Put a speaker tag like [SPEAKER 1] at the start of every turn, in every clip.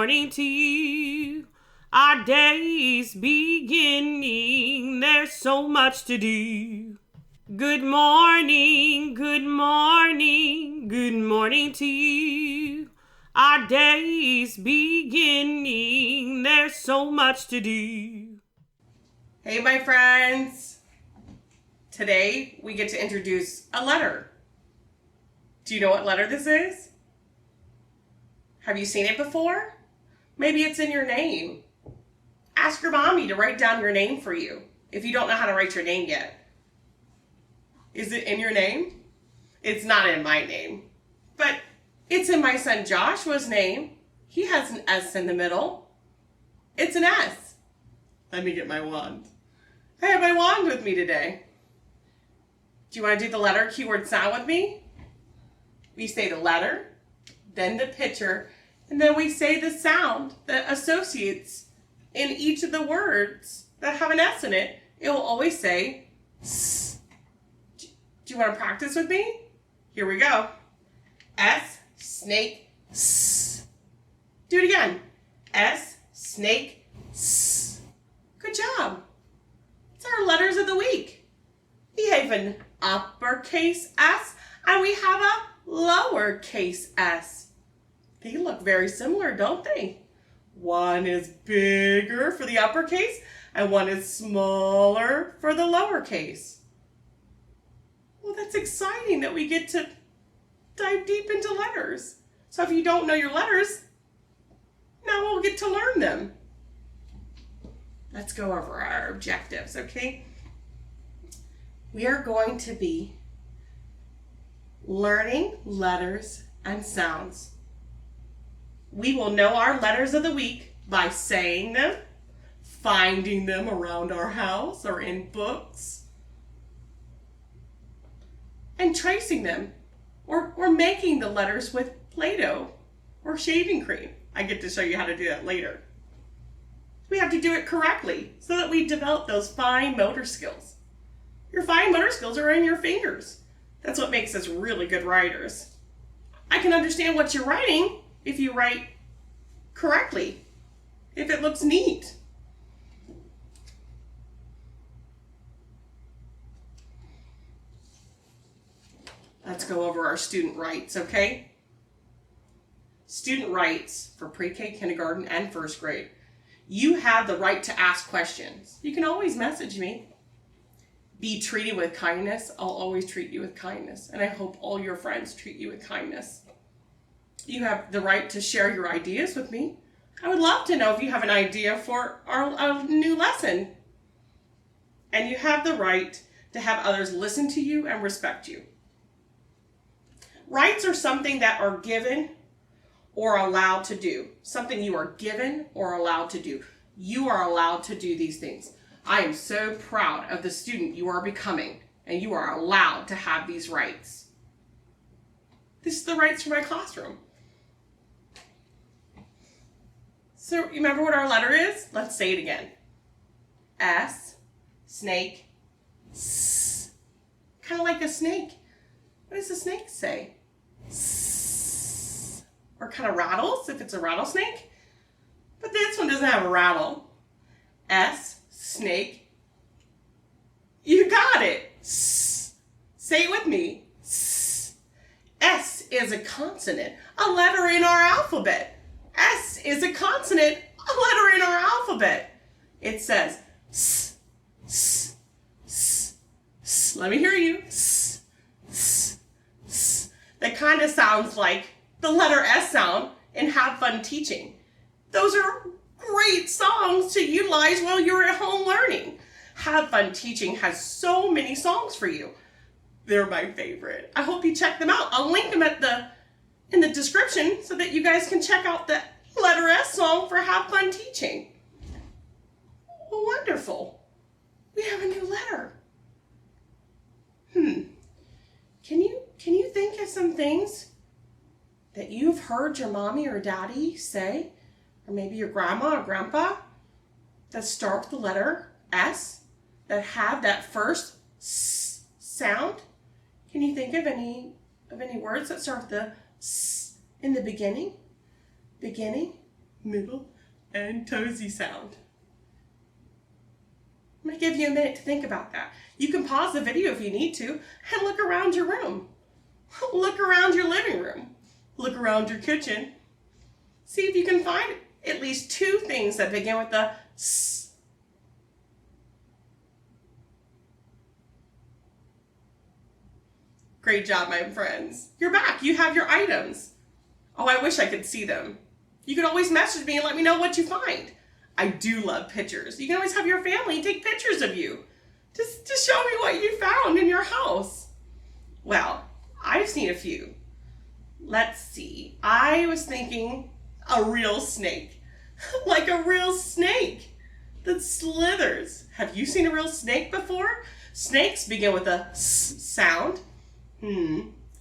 [SPEAKER 1] morning to you. Our day's beginning, there's so much to do. Good morning, good morning, good morning to you. Our day's beginning, there's so much to do.
[SPEAKER 2] Hey, my friends. Today, we get to introduce a letter. Do you know what letter this is? Have you seen it before? Maybe it's in your name. Ask your mommy to write down your name for you if you don't know how to write your name yet. Is it in your name? It's not in my name, but it's in my son Joshua's name. He has an S in the middle. It's an S. Let me get my wand. I have my wand with me today. Do you want to do the letter, keyword, sound with me? We say the letter, then the picture, and then we say the sound that associates in each of the words that have an S in it. It will always say S. Do you want to practice with me? Here we go. S, snake, S. Do it again. S, snake, S. Good job. It's our letters of the week. We have an uppercase S and we have a lowercase s. They look very similar, don't they? One is bigger for the uppercase and one is smaller for the lowercase. Well, that's exciting that we get to dive deep into letters. So if you don't know your letters, now we'll get to learn them. Let's go over our objectives, okay? We are going to be learning letters and sounds. We will know our letters of the week by saying them, finding them around our house or in books, and tracing them or making the letters with Play-Doh or shaving cream. I get to show you how to do that later. We have to do it correctly so that we develop those fine motor skills. Your fine motor skills are in your fingers. That's what makes us really good writers. I can understand what you're writing if you write correctly, if it looks neat. Let's go over our student rights, okay? Student rights for pre-K, kindergarten, and first grade. You have the right to ask questions. You can always message me. Be treated with kindness. I'll always treat you with kindness, and I hope all your friends treat you with kindness. You have the right to share your ideas with me. I would love to know if you have an idea for our new lesson. And you have the right to have others listen to you and respect you. Rights are something that are given or allowed to do. Something you are given or allowed to do. You are allowed to do these things. I am so proud of the student you are becoming, and you are allowed to have these rights. This is the rights for my classroom. So remember what our letter is? Let's say it again. S, snake, S. Kind of like a snake. What does a snake say? S. Or kind of rattles if it's a rattlesnake. But this one doesn't have a rattle. S, snake. You got it. S. Say it with me. S. S is a consonant, a letter in our alphabet. S is a consonant, a letter in our alphabet. It says S, S, S, S. Let me hear you. S, S, S. That kind of sounds like the letter S sound in Have Fun Teaching. Those are great songs to utilize while you're at home learning. Have Fun Teaching has so many songs for you. They're my favorite. I hope you check them out. I'll link them in the description so that you guys can check out the letter S song for Have Fun Teaching. Oh, wonderful. We have a new letter. Can you think of some things that you've heard your mommy or daddy say, or maybe your grandma or grandpa, that start with the letter S, that have that first S sound? Can you think of any words that start with the S in the beginning? Beginning? middle, and toesy sound. I'm going to give you a minute to think about that. You can pause the video if you need to and look around your room. Look around your living room. Look around your kitchen. See if you can find at least two things that begin with the S. Great job, my friends. You're back. You have your items. Oh, I wish I could see them. You can always message me and let me know what you find. I do love pictures. You can always have your family take pictures of you. Just to show me what you found in your house. Well, I've seen a few. Let's see. I was thinking a real snake. Like a real snake that slithers. Have you seen a real snake before? Snakes begin with a S sound.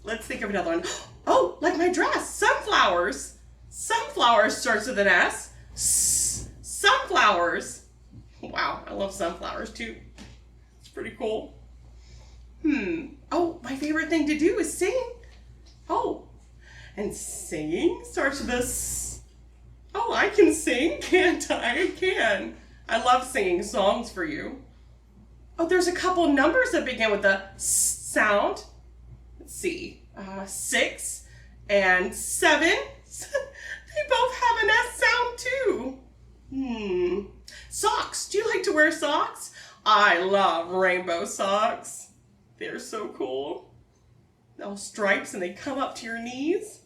[SPEAKER 2] Let's think of another one. Oh, like my dress, sunflowers. Sunflowers starts with an S. Sunflowers. Wow, I love sunflowers too. It's pretty cool. Oh, my favorite thing to do is sing. Oh, and singing starts with a S. Oh, I can sing, can't I? I can. I love singing songs for you. Oh, there's a couple numbers that begin with a S sound. Let's see, 6 and 7. They both have an S sound too. Socks. Do you like to wear socks? I love rainbow socks. They're so cool. All stripes and they come up to your knees.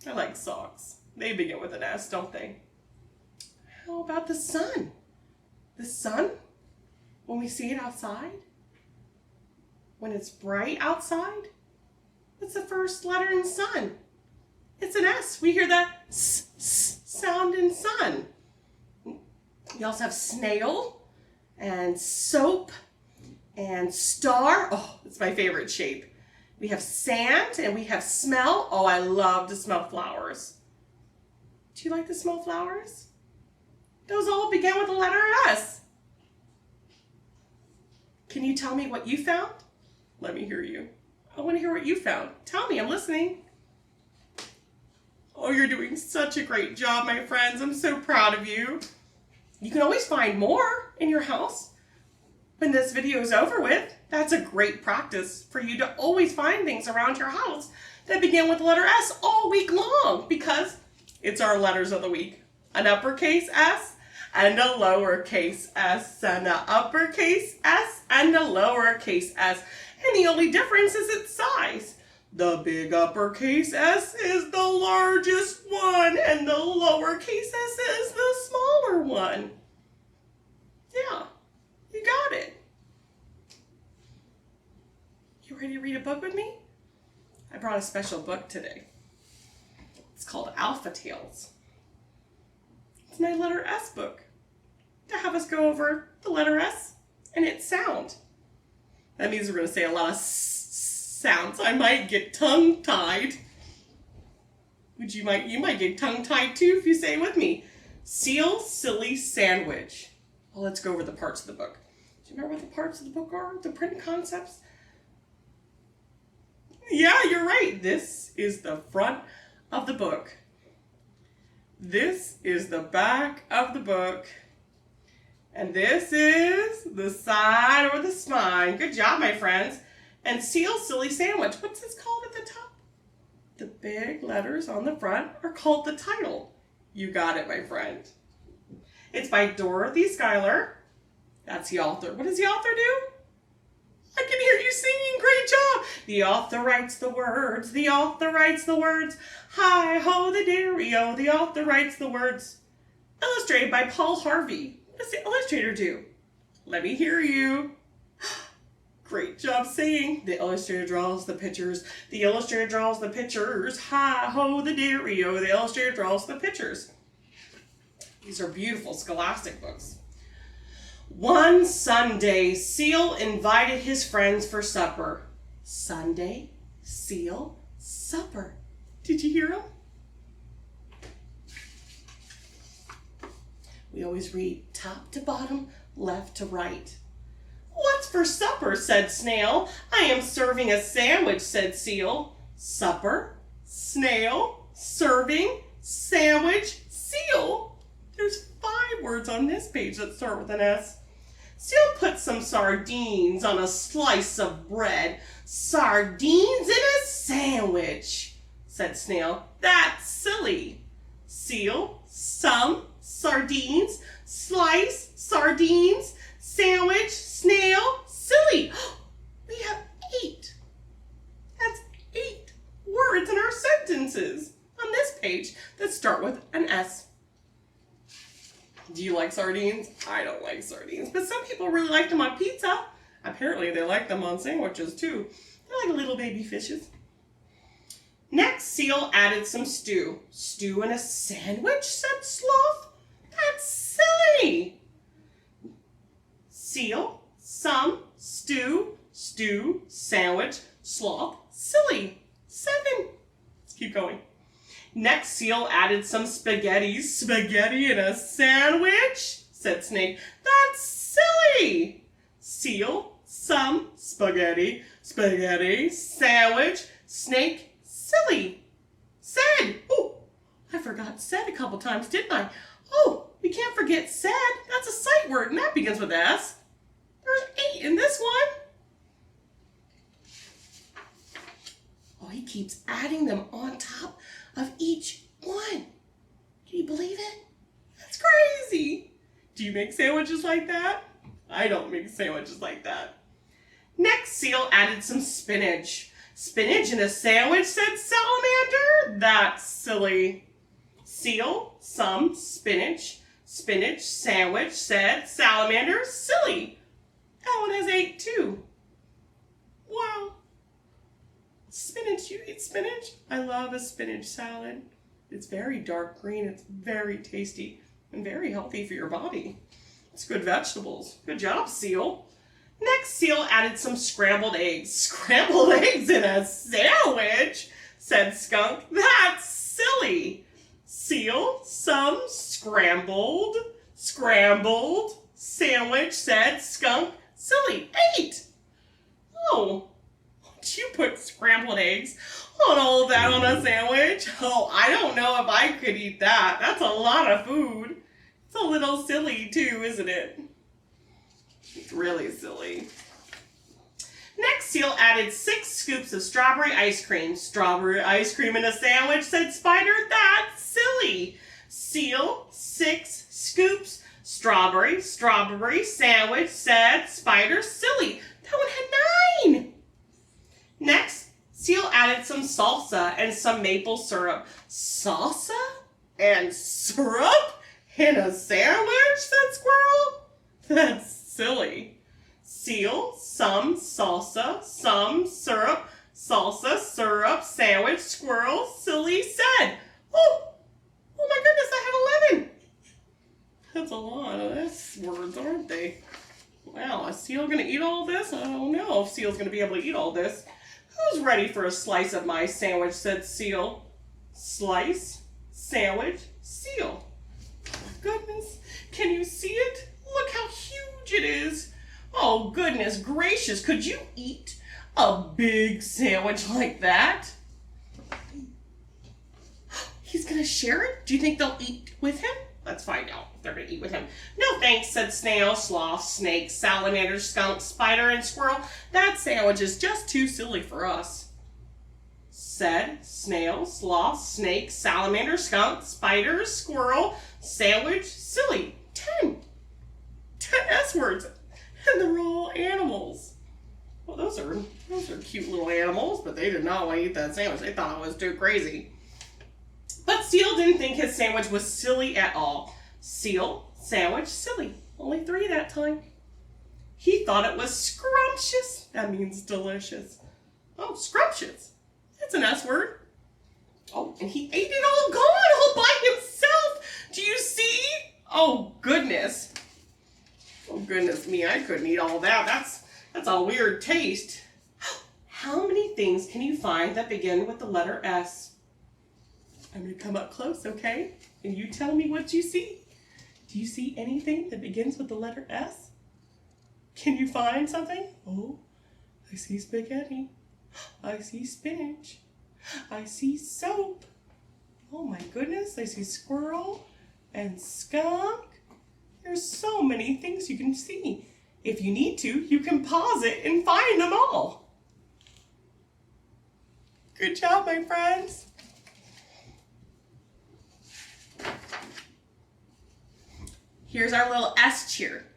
[SPEAKER 2] I like socks. They begin with an S, don't they? How about the sun? The sun, when we see it outside, when it's bright outside, what's the first letter in sun? It's an S. We hear the S sound in sun. We also have snail and soap and star. Oh, it's my favorite shape. We have sand and we have smell. Oh, I love to smell flowers. Do you like to smell flowers? Those all begin with the letter S. Can you tell me what you found? Let me hear you. I want to hear what you found. Tell me, I'm listening. Oh, you're doing such a great job, my friends. I'm so proud of you. You can always find more in your house when this video is over with. That's a great practice for you to always find things around your house that begin with the letter S all week long, because it's our letters of the week. An uppercase S and a lowercase s, and an uppercase S and a lowercase s. And the only difference is its size. The big uppercase S is the largest one, and the lowercase s is the smaller one. Yeah, you got it. You ready to read a book with me? I brought a special book today. It's called Alpha Tales. It's my letter S book to have us go over the letter S and its sound. That means we're going to say a lot of sounds. I might get tongue-tied. You might get tongue-tied too if you say it with me. Seal, silly, sandwich. Well, let's go over the parts of the book. Do you remember what the parts of the book are? The print concepts? Yeah, you're right. This is the front of the book. This is the back of the book. And this is the side or the spine. Good job, my friends. And seal, silly, sandwich. What's this called at the top? The big letters on the front are called the title. You got it, my friend. It's by Dorothy Schuyler. That's the author. What does the author do? I can hear you singing. Great job. The author writes the words. The author writes the words. Hi-ho, the dairy-o. The author writes the words. Illustrated by Paul Harvey. What does the illustrator do? Let me hear you. Great job singing. The illustrator draws the pictures. The illustrator draws the pictures. Hi-ho, the dairy-o. The illustrator draws the pictures. These are beautiful scholastic books. One Sunday, Seal invited his friends for supper. Sunday, Seal, supper. Did you hear him? We always read top to bottom, left to right. What's for supper, said Snail. I am serving a sandwich, said Seal. Supper, snail, serving, sandwich, Seal. There's 5 words on this page that start with an S. Seal put some sardines on a slice of bread. Sardines in a sandwich, said Snail. That's silly. Seal, some, sardines, slice, sardines, sandwich, snail, silly. We have 8. That's 8 words in our sentences on this page that start with an S. Do you like sardines? I don't like sardines, but some people really like them on pizza. Apparently they like them on sandwiches too. They're like little baby fishes. Next, Seal added some stew. Stew in a sandwich, said Sloth. That's silly. Seal, some, stew, sandwich, sloth, silly. 7. Let's keep going. Next, Seal added some spaghetti. Spaghetti in a sandwich, said Snake. That's silly. Seal, some, spaghetti, sandwich, snake, silly. Said. Oh, I forgot said a couple times, didn't I? Oh, we can't forget said. That's a sight word, and that begins with S. There's 8 in this one. Oh, he keeps adding them on top of each one. Can you believe it? That's crazy. Do you make sandwiches like that? I don't make sandwiches like that. Next, Seal added some spinach. Spinach in a sandwich, said Salamander? That's silly. Seal, some, spinach, sandwich, said Salamander, silly. That one has 8 too. Wow. Spinach, you eat spinach? I love a spinach salad. It's very dark green, it's very tasty, and very healthy for your body. It's good vegetables. Good job, Seal. Next, Seal added some scrambled eggs. Scrambled eggs in a sandwich, said Skunk. That's silly. Seal, some, scrambled, sandwich, said Skunk. Silly. 8. Oh. Did you put scrambled eggs on all of that on a sandwich? Oh, I don't know if I could eat that. That's a lot of food. It's a little silly too, isn't it? It's really silly. Next, Seal added 6 scoops of strawberry ice cream. Strawberry ice cream in a sandwich, said Spider. That's silly. Seal, 6 scoops. Strawberry sandwich, said Spider. Silly. That one had 9. Next, Seal added some salsa and some maple syrup. Salsa and syrup in a sandwich, said Squirrel. That's silly. Seal, some salsa, some syrup, salsa, syrup, sandwich, squirrel, silly, said. Oh my goodness, I had 11. That's a lot of S words, aren't they? Wow, is Seal going to eat all this? I don't know if Seal's going to be able to eat all this. Who's ready for a slice of my sandwich, said Seal. Slice, sandwich, Seal. Oh my goodness, can you see it? Look how huge it is. Oh goodness gracious, could you eat a big sandwich like that? He's gonna share it? Do you think they'll eat with him? Let's find out if they're gonna eat with him. No thanks, said Snail, Sloth, Snake, Salamander, Skunk, Spider, and Squirrel. That sandwich is just too silly for us. Said Snail, Sloth, Snake, Salamander, Skunk, Spider, Squirrel, Sandwich, silly. 10 S words, and they're all animals. Well, those are cute little animals, but they did not want to eat that sandwich. They thought it was too crazy. But Seal didn't think his sandwich was silly at all. Seal, sandwich, silly. Only 3 that time. He thought it was scrumptious. That means delicious. Oh, scrumptious. That's an S word. Oh, and he ate it all gone all by himself. Do you see? Oh, goodness. Oh, goodness me. I couldn't eat all that. That's a weird taste. How many things can you find that begin with the letter S? I'm going to come up close, okay? And you tell me what you see. Do you see anything that begins with the letter S? Can you find something? Oh, I see spaghetti. I see spinach. I see soap. Oh my goodness, I see squirrel. and skunk. There's so many things you can see. If you need to, you can pause it and find them all. Good job, my friends. Here's our little S cheer.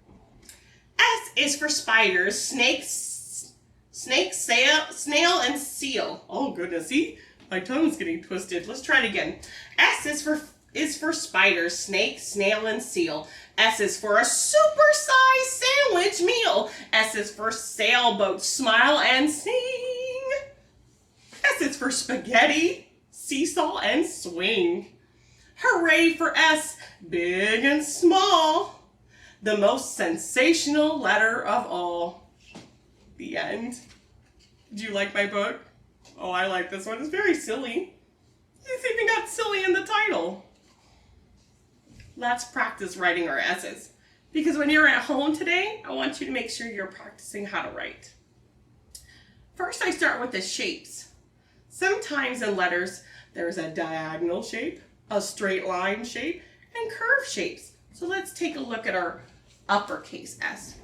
[SPEAKER 2] S is for spiders, snakes, snail, and seal. Oh goodness, see? My tongue's getting twisted. Let's try it again. S is for spiders, snakes, snail, and seal. S is for a supersized sandwich meal. S is for sailboat, smile and sing. S is for spaghetti, seesaw, and swing. Hooray for S, big and small. The most sensational letter of all. The end. Did you like my book? Oh, I like this one. It's very silly. It's even got silly in the title. Let's practice writing our S's. Because when you're at home today, I want you to make sure you're practicing how to write. First, I start with the shapes. Sometimes in letters, there's a diagonal shape, a straight line shape, and curved shapes. So let's take a look at our uppercase S.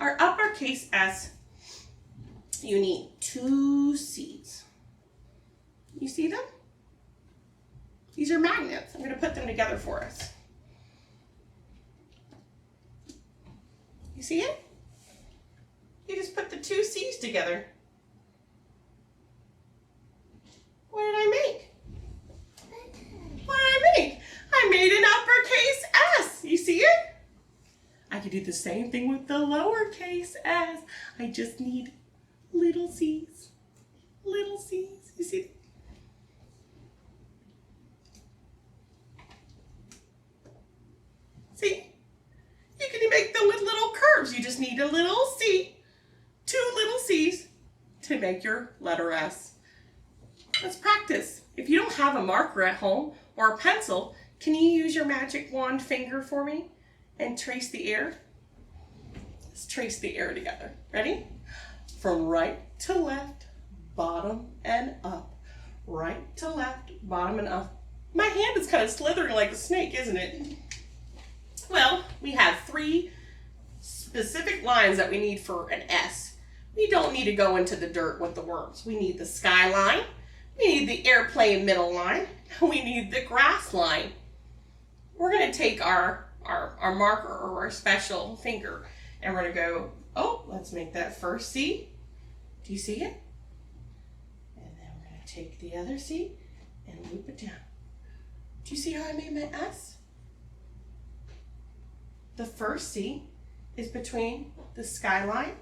[SPEAKER 2] Our uppercase S, you need 2 C's. You see them? These are magnets. I'm going to put them together for us. You see it? You just put the 2 C's together. What did I make? What did I make? I made an uppercase S. You see it? I could do the same thing with the lowercase s. I just need little C's. Little C's. You see? See? You can make them with little curves. You just need a little C, 2 little C's to make your letter S. Let's practice. If you don't have a marker at home or a pencil, can you use your magic wand finger for me and trace the air? Let's trace the air together. Ready? From right to left, bottom and up. Right to left, bottom and up. My hand is kind of slithering like a snake, isn't it? Well, we have 3 specific lines that we need for an S. We don't need to go into the dirt with the worms. We need the skyline, we need the airplane middle line, and we need the grass line. We're going to take our marker or our special finger and we're going to go, oh, let's make that first C. Do you see it? And then we're going to take the other C and loop it down. Do you see how I made my S? The first C is between the skyline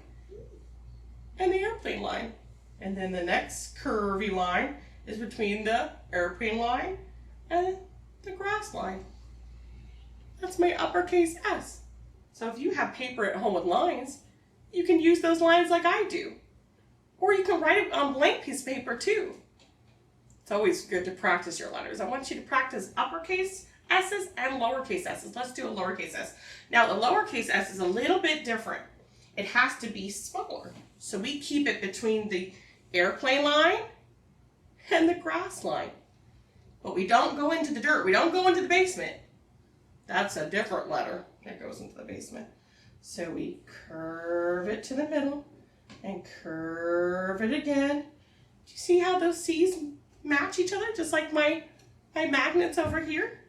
[SPEAKER 2] and the airplane line. And then the next curvy line is between the airplane line and the grass line. That's my uppercase S. So if you have paper at home with lines, you can use those lines like I do. Or you can write it on blank piece of paper too. It's always good to practice your letters. I want you to practice uppercase S's and lowercase s's. Let's do a lowercase s. Now the lowercase s is a little bit different. It has to be smaller. So we keep it between the airplane line and the grass line. But we don't go into the dirt. We don't go into the basement. That's a different letter that goes into the basement. So we curve it to the middle and curve it again. Do you see how those C's match each other? Just like my magnets over here.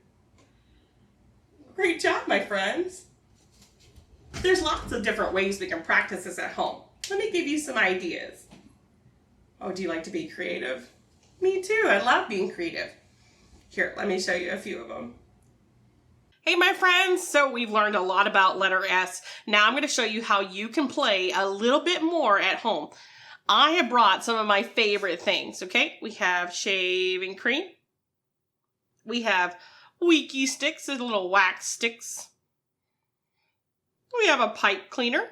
[SPEAKER 2] Great job, my friends. There's lots of different ways we can practice this at home. Let me give you some ideas. Oh, do you like to be creative? Me too. I love being creative. Here, let me show you a few of them. Hey, my friends. So we've learned a lot about letter S. Now I'm going to show you how you can play a little bit more at home. I have brought some of my favorite things, okay? We have shaving cream. We have Wiki sticks, these little wax sticks. We have a pipe cleaner.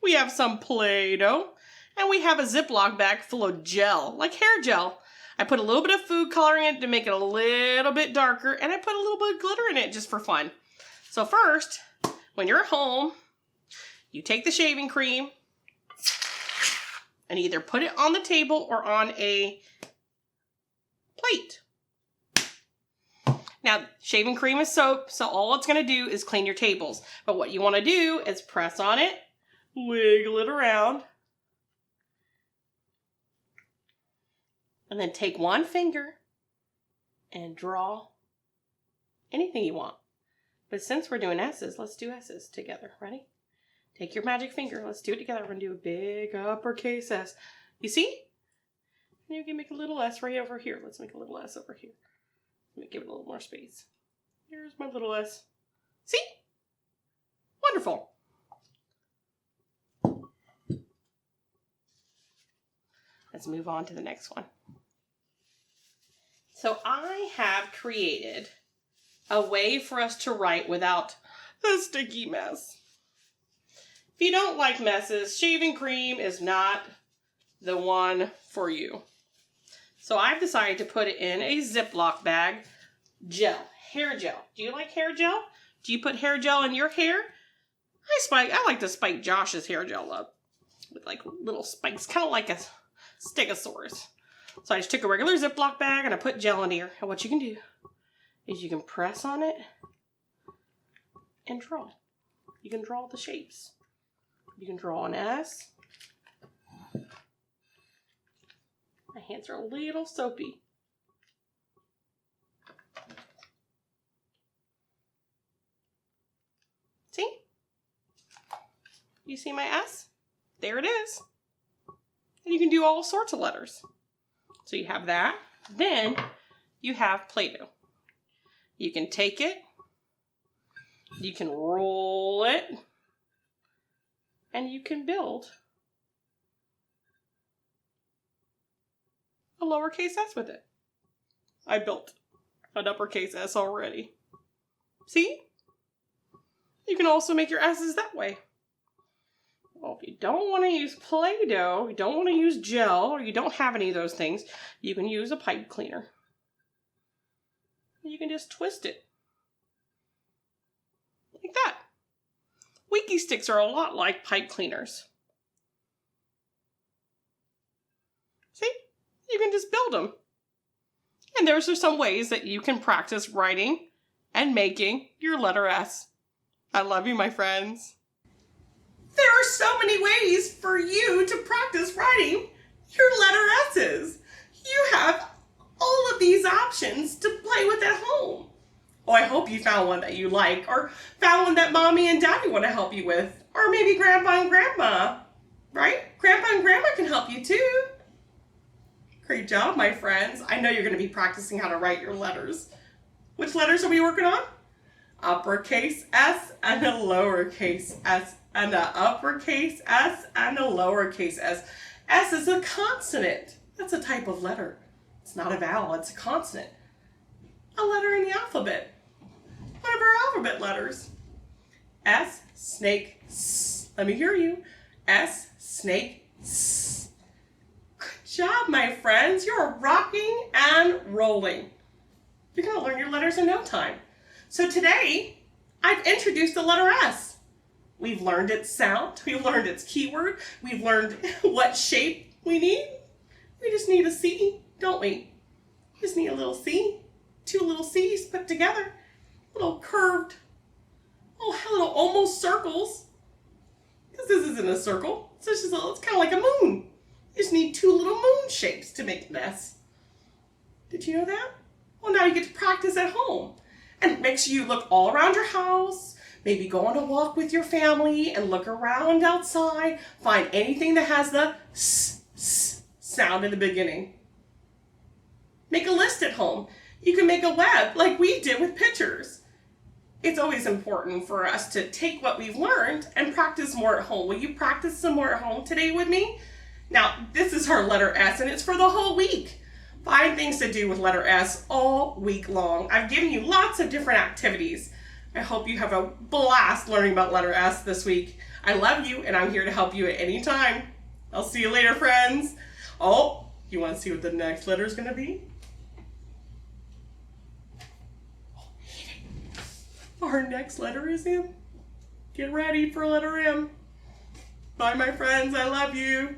[SPEAKER 2] We have some Play-Doh. And we have a Ziploc bag full of gel, like hair gel. I put a little bit of food coloring in it to make it a little bit darker, and I put a little bit of glitter in it just for fun. So first, when you're at home, you take the shaving cream and either put it on the table or on a plate. Now, shaving cream is soap, so all it's going to do is clean your tables. But what you want to do is press on it, wiggle it around, and then take one finger and draw anything you want. But since we're doing S's, let's do S's together. Ready? Take your magic finger. Let's do it together. We're going to do a big uppercase S. You see? And you can make a little S right over here. Let's make a little S over here. Let me give it a little more space. Here's my little S. See? Wonderful. Let's move on to the next one. So I have created a way for us to write without a sticky mess. If you don't like messes, shaving cream is not the one for you. So I've decided to put it in a Ziploc bag. Gel, hair gel. Do you like hair gel? Do you put hair gel in your hair? I like to spike Josh's hair gel up with like little spikes, kind of like a stegosaurus. So I just took a regular Ziploc bag and I put gel in here. And what you can do is you can press on it and draw. You can draw the shapes. You can draw an S. My hands are a little soapy. See? You see my S? There it is. And you can do all sorts of letters. So you have that. Then you have Play-Doh. You can take it, you can roll it, and you can build a lowercase s with it. I built an uppercase S already. See? You can also make your S's that way. Well, if you don't want to use Play-Doh, you don't want to use gel, or you don't have any of those things, you can use a pipe cleaner. You can just twist it. Like that. Wiki sticks are a lot like pipe cleaners. See? You can just build them. And there's just some ways that you can practice writing and making your letter S. I love you, my friends. There are so many ways for you to practice writing your letter S's. You have all of these options to play with at home. Oh, I hope you found one that you like, or found one that mommy and daddy want to help you with, or maybe grandpa and grandma, right? Grandpa and grandma can help you too. Great job, my friends. I know you're going to be practicing how to write your letters. Which letters are we working on? Uppercase S and a lowercase s, and an uppercase S and a lowercase s. S is a consonant. That's a type of letter. It's not a vowel, it's a consonant. A letter in the alphabet. One of our alphabet letters. S, snake, S. Let me hear you. S, snake, S. Good job, my friends. You're rocking and rolling. You're going to learn your letters in no time. So today, I've introduced the letter S. We've learned its sound. We've learned its keyword. We've learned what shape we need. We just need a C, don't we? We just need a little C. Two little C's put together. Little curved, little almost circles. Because this isn't a circle. It's kind of like a moon. You just need two little moon shapes to make an S. Did you know that? Well, now you get to practice at home. And make sure you look all around your house. Maybe go on a walk with your family and look around outside. Find anything that has the S, S sound in the beginning. Make a list at home. You can make a web like we did with pictures. It's always important for us to take what we've learned and practice more at home. Will you practice some more at home today with me? Now, this is our letter S, and it's for the whole week. Find things to do with letter S all week long. I've given you lots of different activities. I hope you have a blast learning about letter S this week. I love you, and I'm here to help you at any time. I'll see you later, friends. Oh, you want to see what the next letter is going to be? Our next letter is M. Get ready for letter M. Bye, my friends. I love you.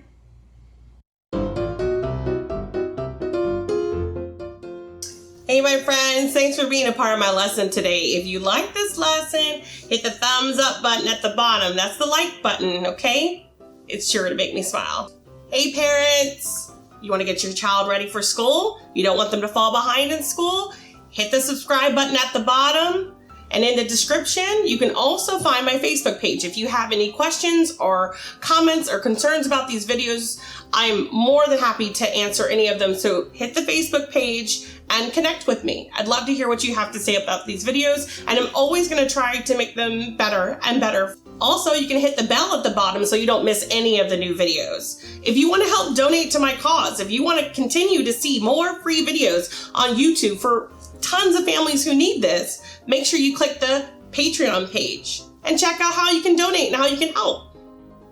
[SPEAKER 2] Hey my friends, thanks for being a part of my lesson today. If you like this lesson, hit the thumbs up button at the bottom. That's the like button, okay? It's sure to make me smile. Hey parents, you want to get your child ready for school? You don't want them to fall behind in school? Hit the subscribe button at the bottom. And in the description, you can also find my Facebook page. If you have any questions or comments or concerns about these videos, I'm more than happy to answer any of them. So hit the Facebook page and connect with me. I'd love to hear what you have to say about these videos, and I'm always gonna try to make them better and better. Also, you can hit the bell at the bottom so you don't miss any of the new videos. If you wanna help donate to my cause, if you wanna continue to see more free videos on YouTube for tons of families who need this, make sure you click the Patreon page and check out how you can donate and how you can help.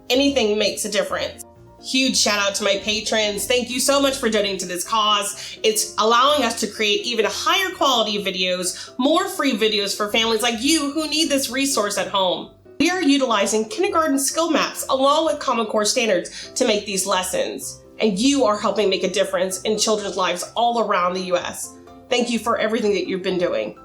[SPEAKER 2] Anything makes a difference. Huge shout out to my patrons. Thank you so much for donating to this cause. It's allowing us to create even higher quality videos, more free videos for families like you who need this resource at home. We are utilizing kindergarten skill maps along with Common Core standards to make these lessons. And you are helping make a difference in children's lives all around the US. Thank you for everything that you've been doing.